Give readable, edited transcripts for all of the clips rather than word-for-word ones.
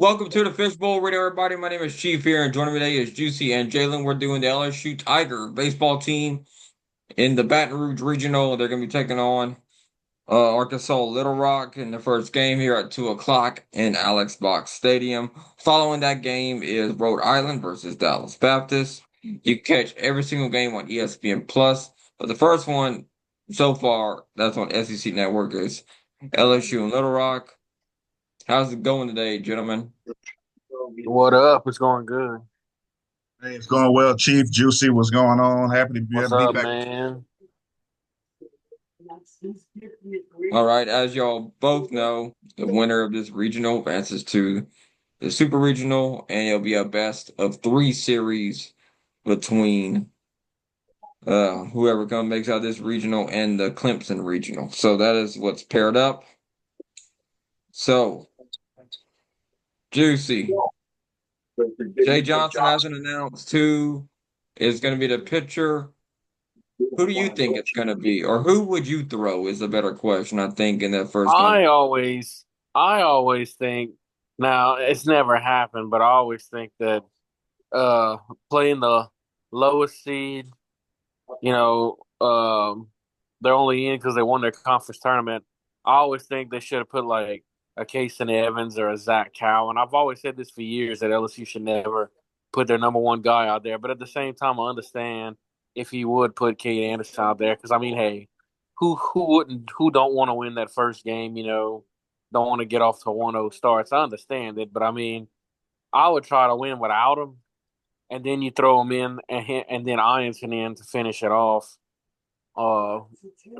Welcome to the Fishbowl Radio, everybody. My name is Chief here, and joining me today is Juicy and Jalen. We're doing the LSU Tiger baseball team in the Baton Rouge Regional. They're going to be taking on Arkansas Little Rock in the first game here at 2 o'clock in Alex Box Stadium. Following that game is Rhode Island versus Dallas Baptist. You can catch every single game on ESPN Plus, but the first one so far that's on SEC Network is LSU and Little Rock. How's it going today, gentlemen? What up? It's going good. Hey, it's going well, Chief. Juicy, what's going on? Happy to be, What's be up, back. man? All right, as y'all both know, the winner of this regional advances to the Super Regional, and it'll be a best of three series between whoever makes out this regional and the Clemson regional. So that is what's paired up. So, Juicy, Jay Johnson hasn't announced who is going to be the pitcher. Who do you think it's going to be, or who would you throw? Is a better question, I think, in that first game. I always think. Now it's never happened, but I always think that uh, playing the lowest seed, you know, they're only in because they won their conference tournament. I always think they should have put like a Casey Evans or a Zach Cow, and I've always said this for years that LSU should never put their number one guy out there. But at the same time, I understand if he would put Kate Anderson out there because I mean, hey, who don't want to win that first game? Don't want to get off to 1-0 starts. I understand it, but I mean, I would try to win without him, and then you throw him in and then Ianson in to finish it off uh,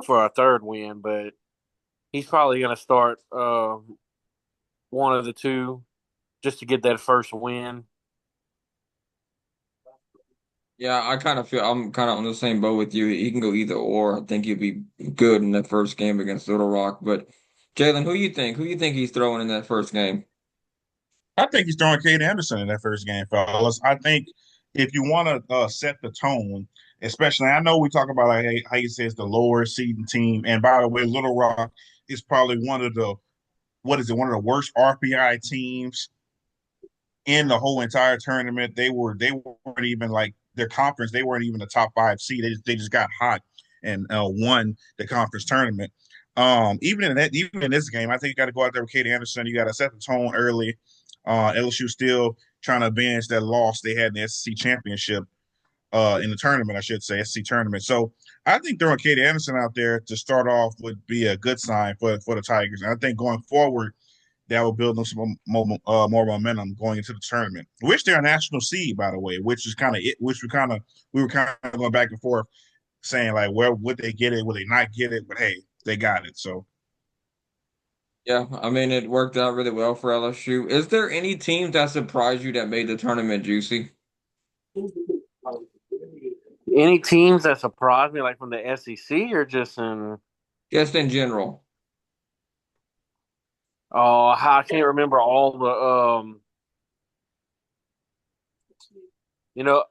for a third win. But he's probably going to start one of the two just to get that first win. Yeah, I kind of feel I'm kind of on the same boat with you. He can go either or. I think he'll be good in that first game against Little Rock. But Jalen, who you think? Who you think he's throwing in that first game? I think he's throwing Kate Anderson in that first game, fellas. I think if you want to set the tone, especially, I know we talk about like how he says the lower seeding team, and by the way, Little Rock is probably one of the one of the worst RPI teams in the whole entire tournament. They weren't even like their conference. They weren't even the top five seed. They just got hot and won the conference tournament. Even in this game, I think you got to go out there with Kate Anderson. You got to set the tone early. LSU still trying to avenge that loss they had in the SEC championship in the tournament, I should say, SEC tournament. So I think throwing Kate Anderson out there to start off would be a good sign for the Tigers. And I think going forward, that will build them some more momentum going into the tournament. Which they're a national seed, by the way, which is kind of it. We were kind of going back and forth saying like, where would they get it? Would they not get it? But hey, they got it. So Yeah, I mean it worked out really well for LSU. Is there any teams that surprised you that made the tournament juicy? Any teams that surprised me, like from the SEC or just in? Just in general. Oh, I can't remember all the You know,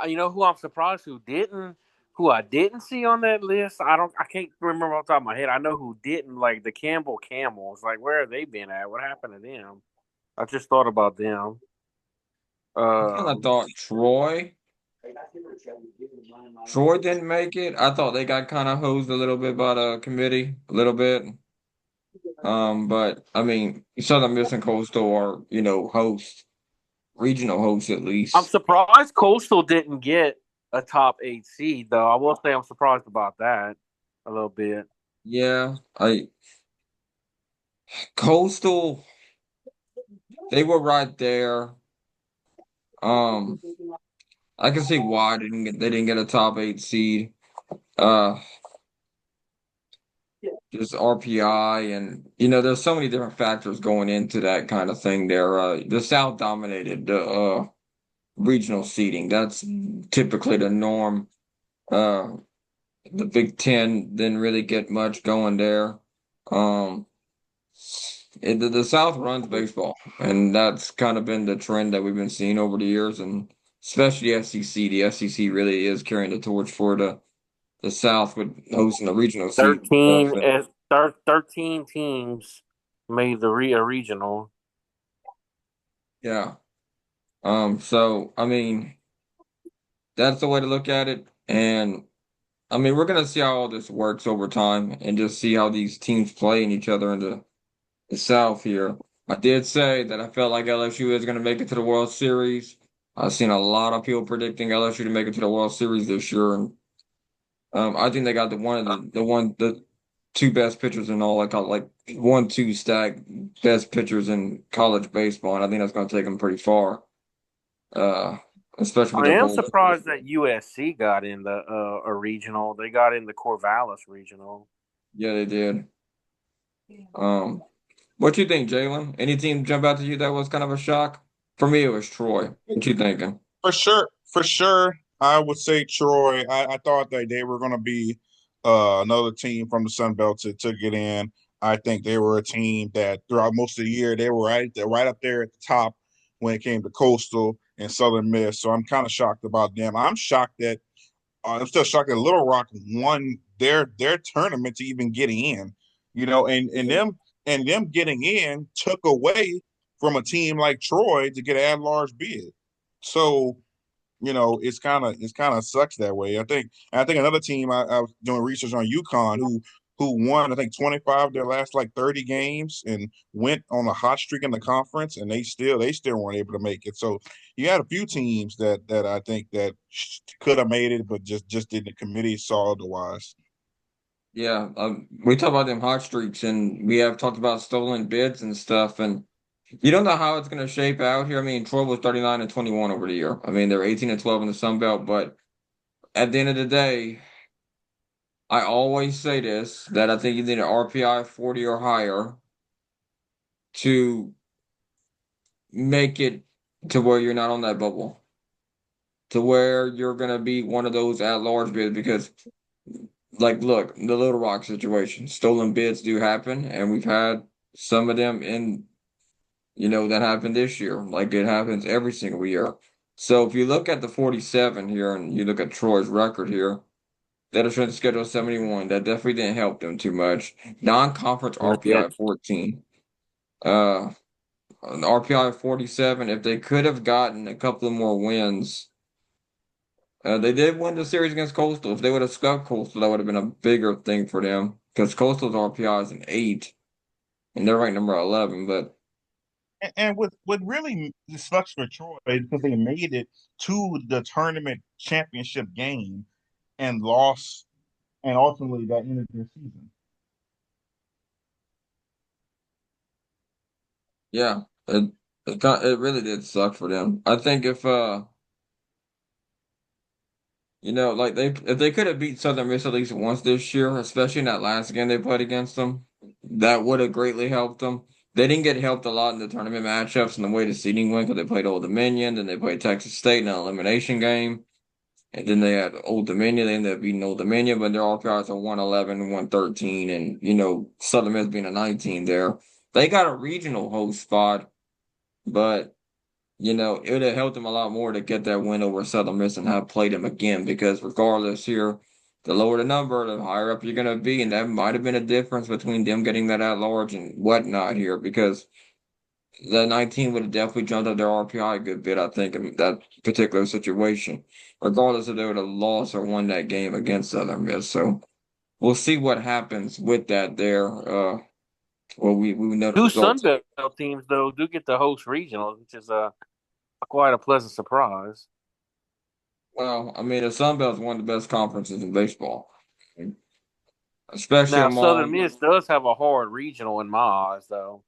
you know who I'm surprised who I didn't see on that list. I can't remember off the top of my head. I know who didn't, like the Campbell Camels. Like where have they been at? What happened to them? I just thought about them. I kind of Um, thought Troy didn't make it. I thought they got kind of hosed a little bit by the committee, a little bit. But I mean, Southern Miss and Coastal are, hosts, regional hosts at I'm least. surprised Coastal didn't get a top 8 seed though. I will say I'm surprised about that a little bit. Yeah, Coastal, they were right there. Um, I can see why they didn't get a top eight seed. Uh, just RPI and there's so many different factors going into that kind of thing there. The South dominated the regional seeding. That's typically the norm. Uh, the Big Ten didn't really get much going there. Um, the South runs baseball, and that's kind of been the trend that we've been seeing over the years, and especially SEC. The SEC really is carrying the torch for the South with hosting the regional season. 13 teams made the regional. Yeah. So I mean, that's the way to look at it. And I mean, we're gonna see how all this works over time and just see how these teams play in each other in the South here. I did say that I felt like LSU is gonna make it to the World Series. I've seen a lot of people predicting LSU to make it to the World Series this year, and I think they got the two best pitchers in all like 1-2 stack best pitchers in college baseball, and I think that's gonna take them pretty far. Uh, Especially with I their am bullpen. surprised that USC got in the a regional. They got in the Corvallis regional. Yeah, they did. Um, what you think, Jalen? Any team jump out to you that was kind of a shock? For me, it was Troy. What you thinking? For sure, I would say Troy. I thought that they were going to be another team from the Sun Belt to get in. I think they were a team that throughout most of the year they were right up there at the top when it came to Coastal and Southern Miss. So I'm kind of shocked about them. I'm still shocked that Little Rock won their tournament to even get in. And them getting in took away from a team like Troy to get an at-large bid. So it's kind of sucks that way. I think another team I was doing research on UConn who won I think 25 of their last like 30 games and went on a hot streak in the conference and they still weren't able to make it. So you had a few teams that I think that could have made it but just didn't. The committee saw otherwise. Yeah, we talk about them hot streaks, and we have talked about stolen bids and stuff, and you don't know how it's going to shape out here. I mean, Troy was 39-21 over the year. I mean, they're 18-12 in the Sun Belt, but at the end of the day, I always say this that I think you need an RPI 40 or higher to make it to where you're not on that bubble, to where you're going to be one of those at large bids because, like, look, the Little Rock situation, stolen bids do happen, and we've had some of them in, that happened this year. Like, it happens every single year. So if you look at the 47 here and you look at Troy's record here, that is strength schedule 71. That definitely didn't help them too much. Non-conference Yeah. RPI 14. An RPI 47. If they could have gotten a couple of more wins, they did win the series against Coastal. If they would have scuffed Coastal, that would have been a bigger thing for them because Coastal's RPI is an 8, and they're ranked number 11. But And what really sucks for Troy is because they made it to the tournament championship game and lost, and ultimately that ended their season. yeah, it really did suck for them. I think if like if they could have beat Southern Miss at least once this year, especially in that last game they played against them, that would have greatly helped them. They didn't get helped a lot in the tournament matchups and the way the seeding went because they played Old Dominion, then they played Texas State in an elimination game, and then they had Old Dominion. They ended up beating Old Dominion, but their RPIs are 111, 113, and Southern Miss being a 19 there. They got a regional host spot, but it would have helped them a lot more to get that win over Southern Miss and have played them again because regardless here, the lower the number, the higher up you're going to be. And that might have been a difference between them getting that at large and whatnot here because the 19 would have definitely jumped up their RPI a good bit, I think, in that particular situation, regardless if they would have lost or won that game against Southern Miss. So we'll see what happens with that there. Well, we know the Two Sun results. Belt teams though do get to host regionals, which is quite a pleasant surprise. Well, I mean, the Sun Belt is one of the best conferences in baseball, especially Now Southern among Miss does have a hard regional in my eyes, though.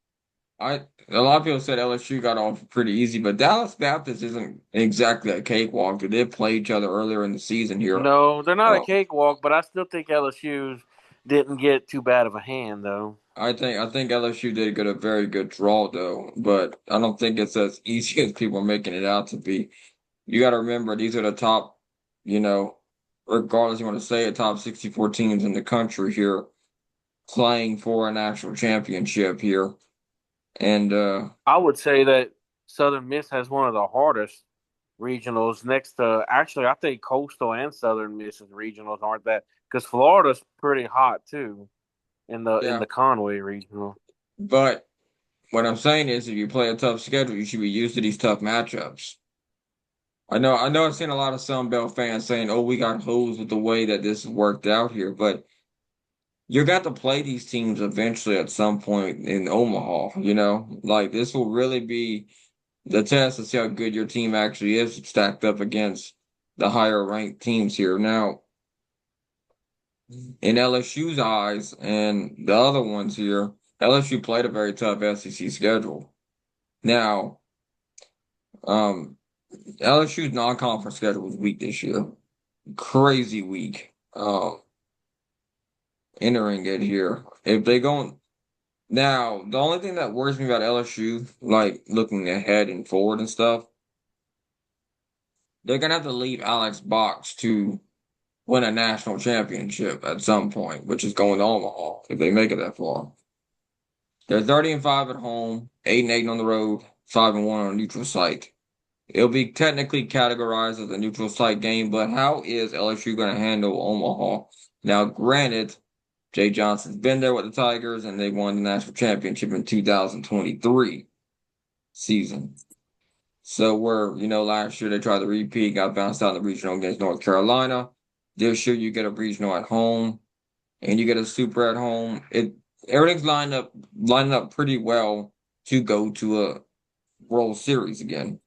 I. A lot of people said LSU got off pretty easy, but Dallas Baptist isn't exactly a cakewalk. They did play each other earlier in the season here. No, they're not a Uh, cakewalk, but I still think LSU didn't get too bad of a hand, though. I think LSU did get a very good draw though, but I don't think it's as easy as people are making it out to be. You got to remember these are the top, you know, regardless you want to say it, top 64 teams in the country here playing for a national championship here. And I would say that Southern Miss has one of the hardest regionals next to actually I think Coastal and Southern Miss's regionals aren't that because Florida's pretty hot too in the yeah, Conway regional. but What I'm saying is, if you play a tough schedule, you should be used to these tough matchups. I know I've seen a lot of Sun Belt fans saying, "Oh, we got hosed with the way that this worked out here," but you got to play these teams eventually at some point in Omaha, Like this will really be the test to see how good your team actually is stacked up against the higher ranked teams here. Now, in LSU's eyes and the other ones here, LSU played a very tough SEC schedule. Now, um, LSU's non-conference schedule was weak this year. Crazy weak. Entering it here. If they go now, the only thing that worries me about LSU, like looking ahead and forward and stuff, they're gonna have to leave Alex Box to win a national championship at some point, which is going to Omaha if they make it that far. They're 30-5 at home, 8-8 on the road, 5-1 on a neutral site. It'll be technically categorized as a neutral site game, but how is LSU going to handle Omaha? Now, granted, Jay Johnson's been there with the Tigers, and they won the national championship in 2023 season. So last year they tried to repeat, got bounced out in the regional against North Carolina. This year you get a regional at home, and you get a super at home. Everything's lining up pretty well to go to a World Series again.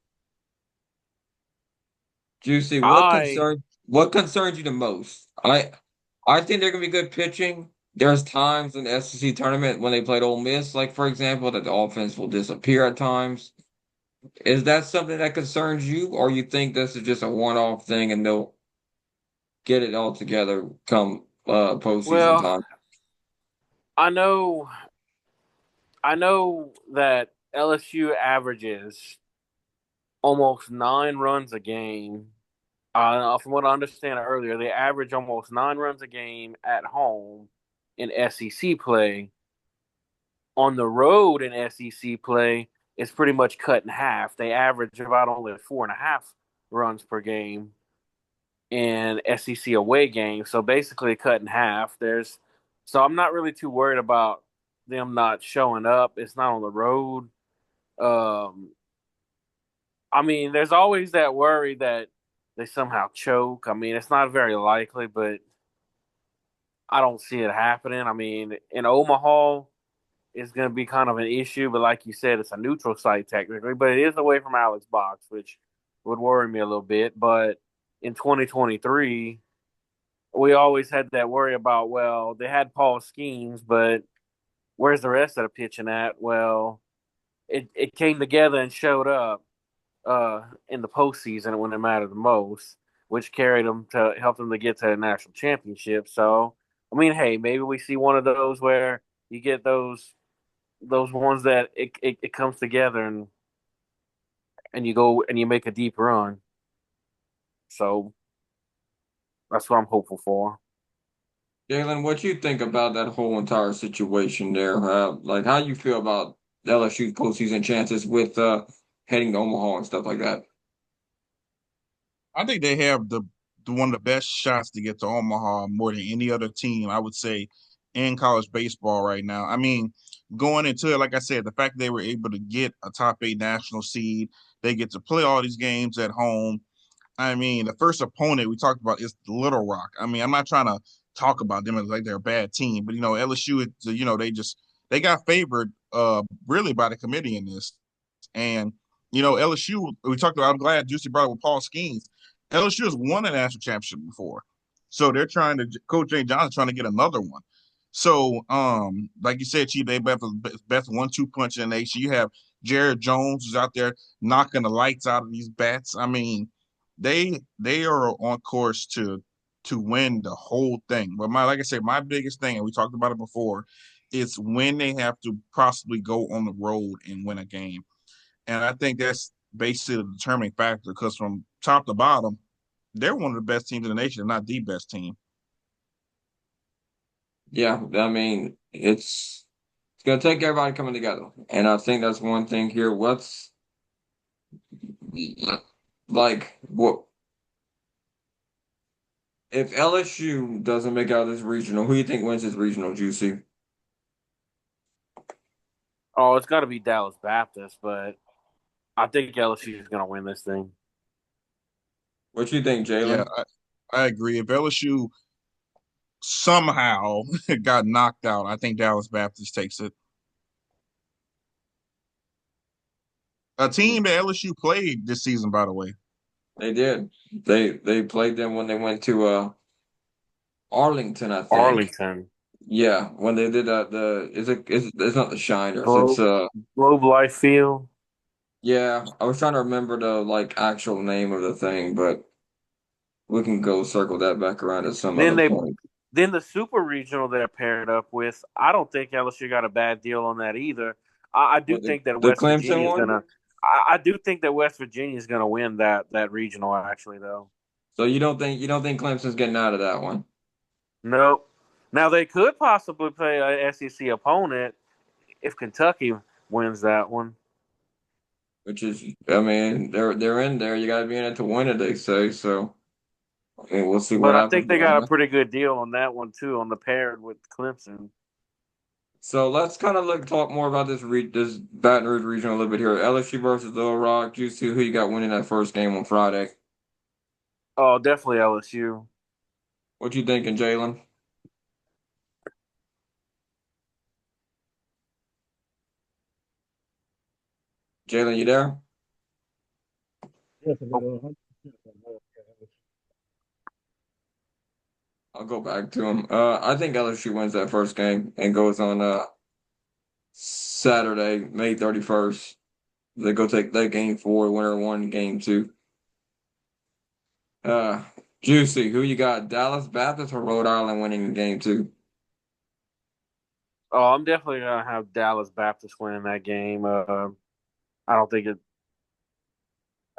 Juicy, I what concerns you the most? I think they're gonna be good pitching. There's times in the SEC tournament when they played Ole Miss, like for example, that the offense will disappear at times. Is that something that concerns you, or you think this is just a one-off thing and they'll get it all together come postseason well, time? I know I know that LSU averages almost 9 runs a game. From what I understand earlier, they average almost 9 runs a game at home in SEC play. On the road in SEC play, it's pretty much cut in half. They average about only 4.5 runs per game in SEC away games. So basically cut in half. So I'm not really too worried about them not showing up. It's not on the road. Um, I mean, there's always that worry that they somehow choke. I mean, it's not very likely, but I don't see it happening. I mean, in Omaha, it's going to be kind of an issue, but like you said, it's a neutral site technically, but it is away from Alex Box, which would worry me a little bit. But in 2023, we always had that worry about, well, they had Paul Skeens, but where's the rest of the pitching at? Well, it came together and showed up in the postseason when it mattered the most, which carried them to help them to get to the national championship. So, I mean, hey, maybe we see one of those where you get those ones that it comes together and you go and you make a deep run. So that's what I'm hopeful for. Jalen, what you think about that whole entire situation there? Like, how you feel about LSU's postseason chances with heading to Omaha and stuff like that? I think they have the one of the best shots to get to Omaha more than any other team, I would say, in college baseball right now. I mean, going into it, like I said, the fact that they were able to get a top 8 national seed, they get to play all these games at home. I mean, the first opponent we talked about is Little Rock. I mean, I'm not trying to talk about them as like they're a bad team, but LSU, they got favored really by the committee in this. And LSU, we talked about. I'm glad Juicy brought it with Paul Skeens. LSU has won a national championship before, so they're trying to. Coach Jay Johnson trying to get another one. So, like you said, Chief, they have the best 1-2 punch in the nation. You have Jared Jones who's out there knocking the lights out of these bats. I mean, they are on course to win the whole thing. But like I said, my biggest thing, and we talked about it before, is when they have to possibly go on the road and win a game. And I think that's basically the determining factor because from top to bottom, they're one of the best teams in the nation, if not the best team. Yeah, I mean, it's gonna take everybody coming together, and I think that's one thing here. What's like what if LSU doesn't make out this regional? Who do you think wins this regional, Juicy? Oh, it's got to be Dallas Baptist, but I think LSU is going to win this thing. What you think, Yeah, Jalen? I agree. If LSU somehow got knocked out, I think Dallas Baptist takes it. A team that LSU played this season, by the way. They did. They played them when they went to Arlington, I think. Arlington. Yeah, when they did the it's not the Shiners. It's Globe, Globe Life Field. yeah. I was trying to remember the like actual name of the thing, but we can go circle that back around at some Then other they point. then the super regional they're paired up with. I don't think LSU got a bad deal on that either. I do What think that the West Clemson Virginia is one? gonna. I do think that West Virginia is gonna win that regional. Actually, though. So you don't think Clemson's getting out of that one? Nope. Now they could possibly play a SEC opponent if Kentucky wins that one. Which is, I mean, they're in there. You got to be in it to win it, they say. So, I mean, we'll see what But I think happens they on got a that. pretty good deal on that one too, on the paired with Clemson. So let's kind of talk more about this Baton Rouge region a little bit here. LSU versus Little Rock. Juicy, who you got winning that first game on Friday? Oh, definitely LSU. What you thinking, Jalen? Jalen, you there? Yes, I got 100%. I'll go back to him. I think LSU wins that first game and goes on Saturday, May 31st. They go take that game four, winner one, game two. Uh, Juicy, who you got? Dallas Baptist or Rhode Island winning game two? Oh, I'm definitely gonna have Dallas Baptist winning that game. I don't think it.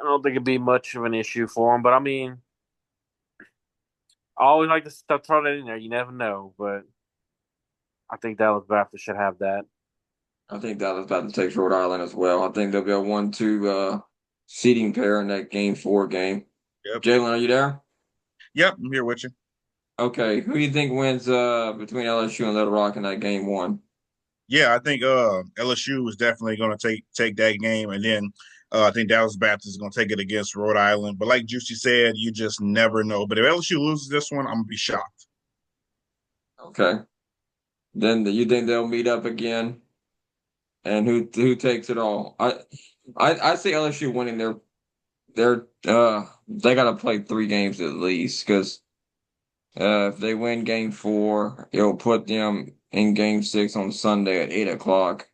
I don't think it'd be much of an issue for them. But I mean, I always like to throw that in there. You never know, but I think Dallas Baptist should have that. I think Dallas Baptist takes Rhode Island as well. I think there'll be a 1-2 seeding pair in that game four game. Yep. Jalen, are you there? Yep, I'm here with you. Okay, who do you think wins between LSU and Little Rock in that game one? Yeah, I think LSU is definitely going to take that game, and then I think Dallas Baptist is going to take it against Rhode Island. But like Juicy said, you just never know. But if LSU loses this one, I'm gonna be shocked. Okay, then you think they'll meet up again, and who takes it all? I see LSU winning they got to play three games at least because if they win game four, it'll put them in game six on Sunday at 8 o'clock.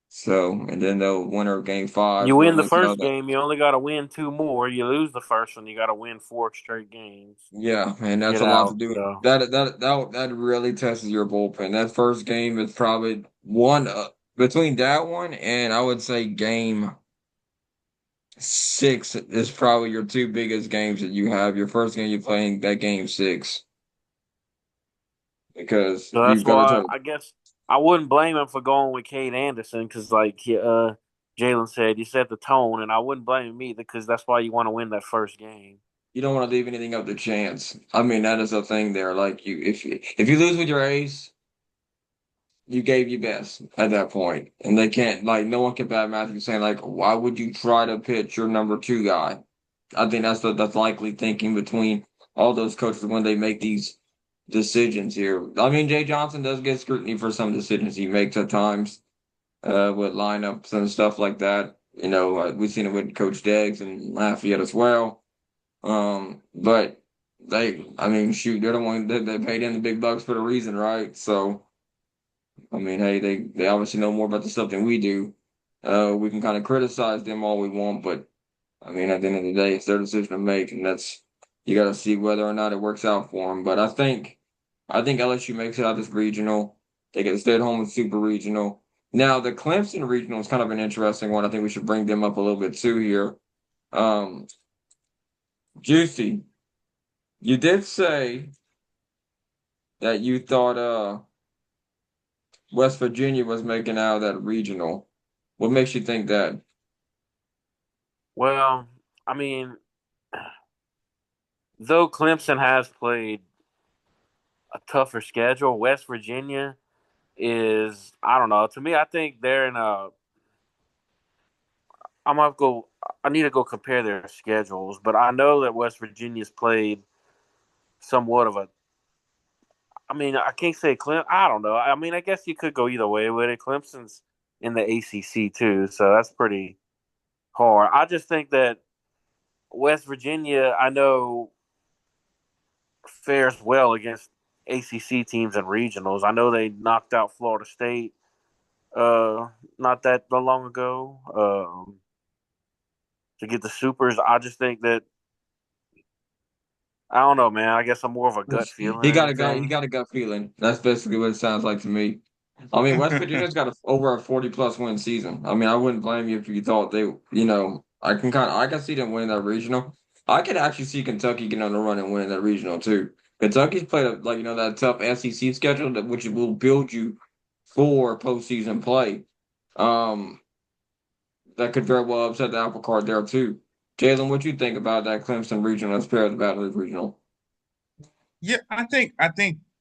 So, and then they'll winner of game five You win will the lose first another. game, you only got to win two more. You lose the first one, you got to win four straight games Yeah, man, to that's get a lot to out. do. So That really tests your bullpen. That first game is probably one between that one and I would say game six is probably your two biggest games that you have. Your first game you're playing that game six because So you've that's got to try why to. I guess I wouldn't blame him for going with Cade Anderson because, Jalen said, you set the tone, and I wouldn't blame him either because that's why you want to win that first game. You don't want to leave anything up to chance. I mean, that is a thing there. Like if you lose with your ace, you gave your best at that point, and they can't like no one can badmouth you saying like, why would you try to pitch your number two guy? I think that's likely thinking between all those coaches when they make these decisions here. I mean, Jay Johnson does get scrutiny for some decisions he makes at times with lineups and stuff like that. You know, we've seen it with Coach Deggs and Lafayette as well. But I mean, shoot, they're the one that they paid in the big bucks for the reason, right? So, I mean, hey, they obviously know more about the stuff than we do. We can kind of criticize them all we want, but I mean, at the end of the day, it's their decision to make, and that's you got to see whether or not it works out for them. But I think LSU makes it out this regional. They get to stay at home with Super Regional. Now, the Clemson Regional is kind of an interesting one. I think we should bring them up a little bit too here. Um, Juicy, you did say that you thought West Virginia was making out of that regional. What makes you think that? Well, I mean, though Clemson has played a tougher schedule, West Virginia is, I don't know. To me, I think they're in a. I'm gonna go. I need to go compare their schedules, but I know that West Virginia's played somewhat of a. I mean, I can't say Clem. I don't know. I mean, I guess you could go either way with it. Clemson's in the ACC too, so that's pretty hard. I just think that West Virginia, I know, fares well against ACC teams and regionals. I know they knocked out Florida State not that long ago to get the supers. I just think that I don't know, man. I guess I'm more of a gut feeling He than got a gut. He anything. got a gut feeling. That's basically what it sounds like to me. I mean, West Virginia's got over a 40+ win season. I mean, I wouldn't blame you if you thought they, I can see them winning that regional. I could actually see Kentucky getting on the run and winning that regional too. Kentucky's played that tough SEC schedule which will build you for postseason play. Um, that could very well upset the apple cart there too. Jalen, what you think about that Clemson regional as paired the Baton Rouge regional? Yeah, I think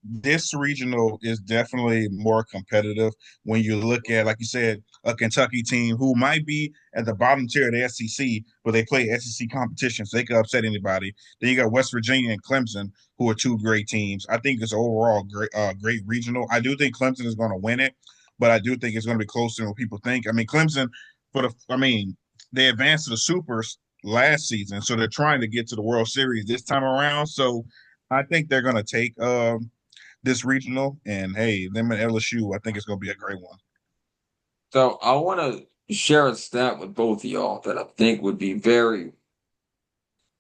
this regional is definitely more competitive when you look at, like you said, a Kentucky team who might be at the bottom tier of the SEC, but they play SEC competition, so they could upset anybody. Then you got West Virginia and Clemson, who are two great teams. I think it's overall great regional. I do think Clemson is going to win it, but I do think it's going to be closer than what people think. I mean, Clemson, they advanced to the Supers last season, so they're trying to get to the World Series this time around. So I think they're going to take this regional, and hey, them and LSU, I think it's going to be a great one. So I want to share a stat with both of y'all that I think would be very.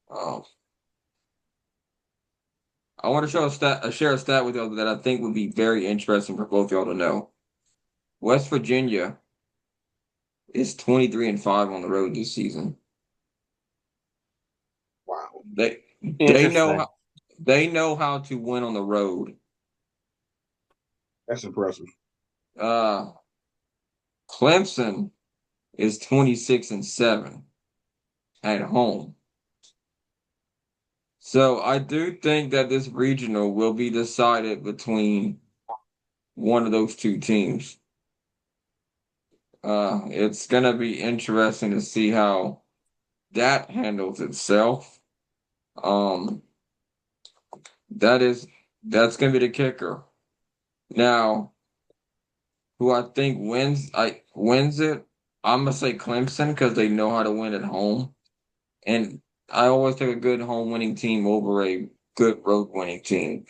Uh, I want to share a stat with y'all that I think would be very interesting for both y'all to know. West Virginia is 23-5 on the road this season. Wow, They Interesting. they know how to win on the road. that's impressive. Uh, Clemson is 26-7 at home. So I do think that this regional will be decided between one of those two teams. It's gonna be interesting to see how that handles itself. Um, that is that's gonna be the kicker. Now, who I think wins it, I'm gonna say Clemson because they know how to win at home. And I always take a good home winning team over a good road winning team.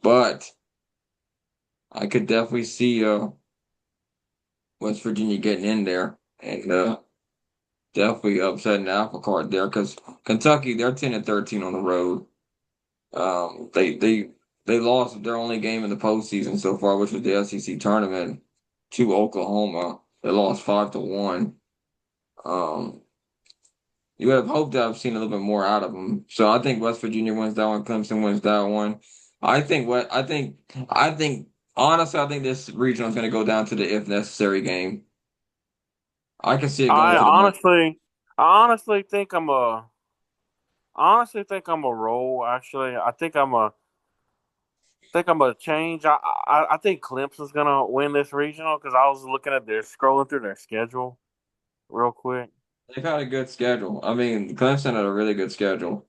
But I could definitely see West Virginia getting in there and definitely upsetting the apple cart there because Kentucky, they're 10-13 on the road. They lost their only game in the postseason so far, which was the SEC tournament to Oklahoma. They lost 5-1. Um, you would have hoped to have seen a little bit more out of them. So I think West Virginia wins that one. Clemson wins that one. I think honestly, I think this regional is going to go down to the if necessary game. I can see it going I to the money. honestly, I honestly think I'm a, honestly think I'm a roll. Actually, think I'm a change. I think Clemson's gonna win this regional because I was looking at their scrolling through their schedule real quick. They've had a good schedule. I mean, Clemson had a really good schedule.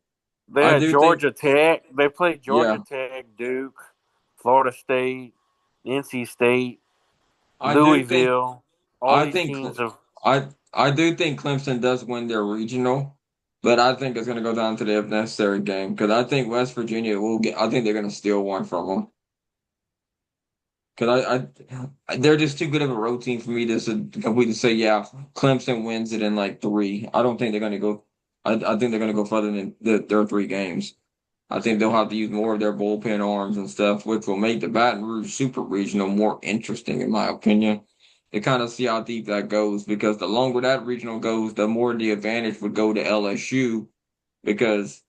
They I had do think, Georgia Tech. They played yeah, Georgia Tech, Duke, Florida State, NC State, I do think, Louisville. All I these think, teams have. I do think Clemson does win their regional, but I think it's going to go down to the if necessary game because I think West Virginia will get. I think they're going to steal one from them because they're just too good of a road team for me to completely say, yeah, Clemson wins it in like three. I don't think they're going to go. I think they're going to go further than their three games. I think they'll have to use more of their bullpen arms and stuff, which will make the Baton Rouge Super Regional more interesting, in my opinion. To kind of see how deep that goes, because the longer that regional goes, the more the advantage would go to LSU, because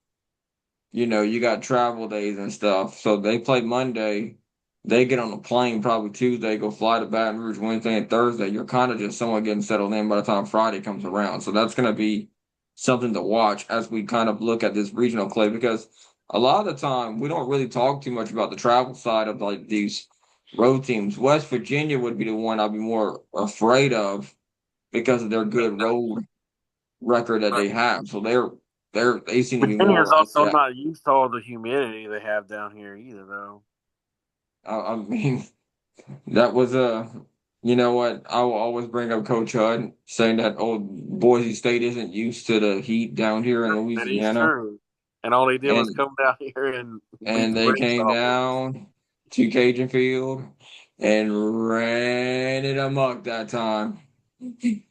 you got travel days and stuff. So they play Monday, they get on a plane probably Tuesday, go fly to Baton Rouge Wednesday and Thursday. You're kind of just somewhat getting settled in by the time Friday comes around. So that's going to be something to watch as we kind of look at this regional play because a lot of the time we don't really talk too much about the travel side of like these road teams. West Virginia would be the one I'd be more afraid of because of their good road record that they have. So they seem to be Virginia's more. also not used to all the humidity they have down here either, though. I mean, that was a. You know what? I will always bring up Coach Hud saying that old Boise State isn't used to the heat down here in That is Louisiana, true. And all they did was and come down here and beat and the they brakes came off of us. down to Cajun Field and ran it amok that time. That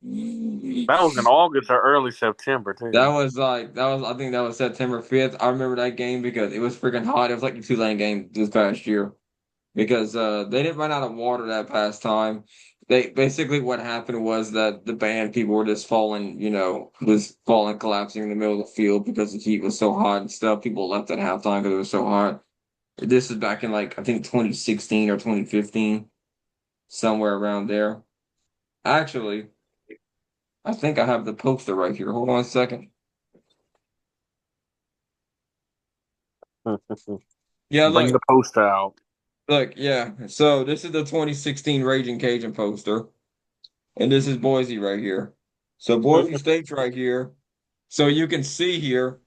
was in August or early September, too. I think that was September 5th. I remember that game because it was freaking hot. It was like the Tulane game this past year because they didn't run out of water that past time. They basically what happened was that the band people were just falling, collapsing in the middle of the field because the heat was so hot and stuff. People left at halftime because it was so hot. This is back in like I think 2016 or 2015, somewhere around there. Actually, I think I have the poster right here. Hold on a second. Yeah, Bring the poster out. look, yeah. So this is the 2016 Raging Cajun poster, and this is Boise right here. So Boise State's right here. So you can see here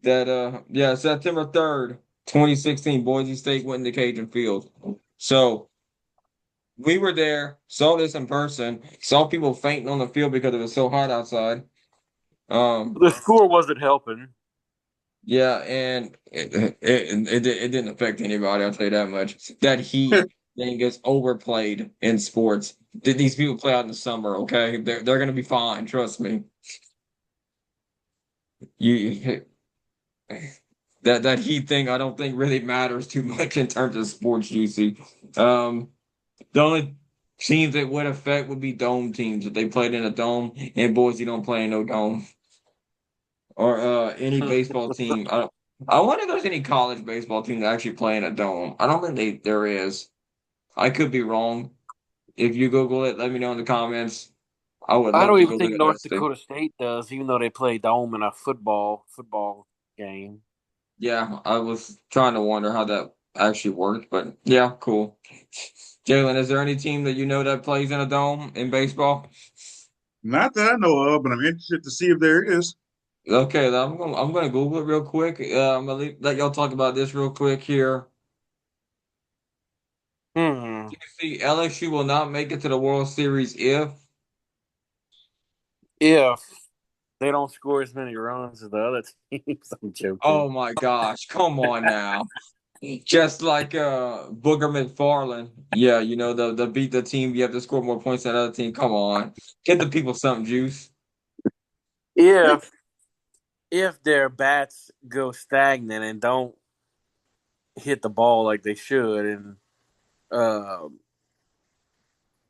that yeah, September 3rd, 2016, Boise State went into Cajun Field. So we were there, saw this in person, saw people fainting on the field because it was so hot outside. Um, The score wasn't helping. yeah, and it didn't affect anybody. I'll tell you that much. That heat thing gets overplayed in sports. These people play out in the summer, okay? They're gonna be fine. Trust me. You that heat thing, I don't think really matters too much in terms of sports, juicy. The only teams that would affect would be dome teams if they played in a dome, and Boise don't play in no dome. Or any baseball team. I wonder if there's any college baseball team that actually play in a dome. I don't think there is. I could be wrong. If you Google it, let me know in the comments. I would I love don't to even go look think at that North state. Dakota State does, even though they play dome in a football game. Yeah, I was trying to wonder how that actually worked, but yeah, cool. Jalen, is there any team that you know that plays in a dome in baseball? Not that I know of, but I'm interested to see if there is. Okay, I'm gonna Google it real quick. I'm gonna let y'all talk about this real quick here. Hmm. You see, LSU will not make it to the World Series if. If they don't score as many runs as the other teams, I'm joking. Oh my gosh, come on now. Just like Booger McFarland. Yeah, the beat the team, you have to score more points than the other team. Come on. Get the people something, juice. If their bats go stagnant and don't hit the ball like they should, and um,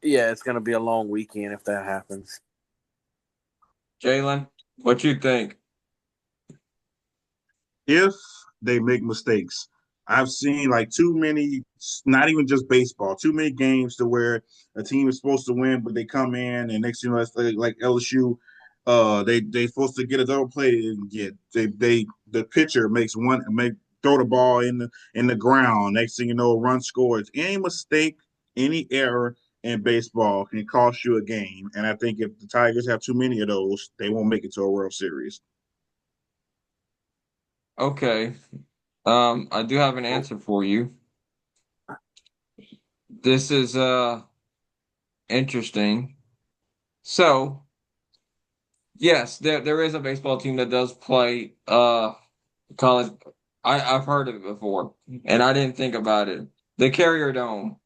yeah, it's gonna be a long weekend if that happens. Jalen, what you think? If they make mistakes, I've seen like too many, not even just baseball, too many games to where a team is supposed to win, but they come in and next thing you know, it's like LSU, they supposed to get a double play and get the pitcher makes one make throw the ball in the ground. Next thing you know, a run scores. Any mistake, any error in baseball can cost you a game. And I think if the Tigers have too many of those, they won't make it to a World Series. Okay. I do have an answer for you. This is interesting. So, yes, there is a baseball team that does play college. I've heard of it before, and I didn't think about it. The Carrier Dome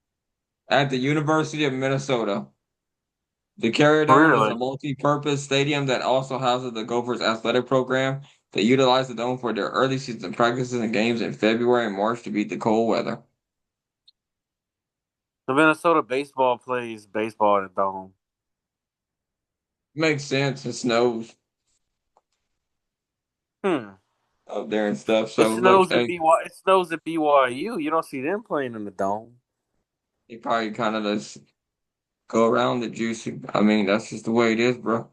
at the University of Minnesota. The Carrier Dome is a Really? multi-purpose stadium that also houses the Gophers athletic program. They utilize the dome for their early season practices and games in February and March to beat the cold weather. The Minnesota baseball plays baseball at the dome. Makes sense. It snows Hmm. up there and stuff. It So look, snows at BY. It snows at BYU. You don't see them playing in the dome. they probably kind of just go around the juicy. I mean, that's just the way it is, bro.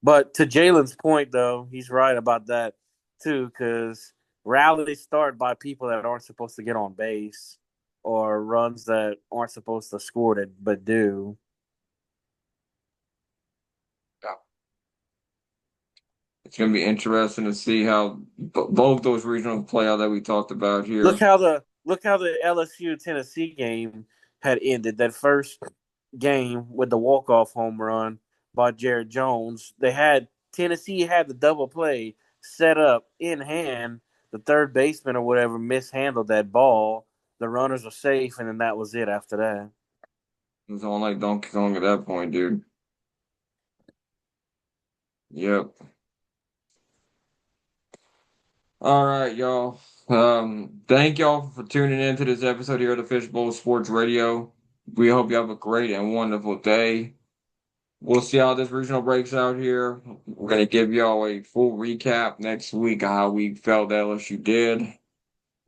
But to Jalen's point, though, he's right about that too. Because rallies start by people that aren't supposed to get on base or runs that aren't supposed to score but do. It's going to be interesting to see how both those regionals play out that we talked about here. Look how the LSU Tennessee game had ended. That first game with the walk-off home run by Jared Jones. Tennessee had the double play set up in hand. The third baseman or whatever mishandled that ball. The runners were safe, and then that was it after that. It was all like Donkey Kong at that point, dude. Yep. All right, y'all. Thank y'all for tuning in to this episode here of the Fishbowl Sports Radio. We hope you have a great and wonderful day. We'll see how this regional breaks out here. We're going to give y'all a full recap next week of how we felt LSU did.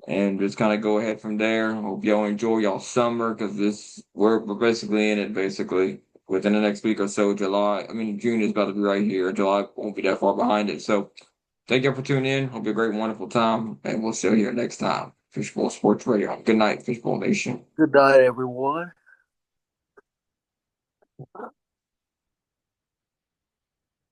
And just kind of go ahead from there. Hope y'all enjoy y'all summer because we're basically in it, basically. Within the next week or so, June is about to be right here. July won't be that far behind it. So thank you for tuning in. Hope you have a great, wonderful time. And we'll see you here next time. Fishbowl Sports Radio. Good night, Fishbowl Nation. Good night, everyone.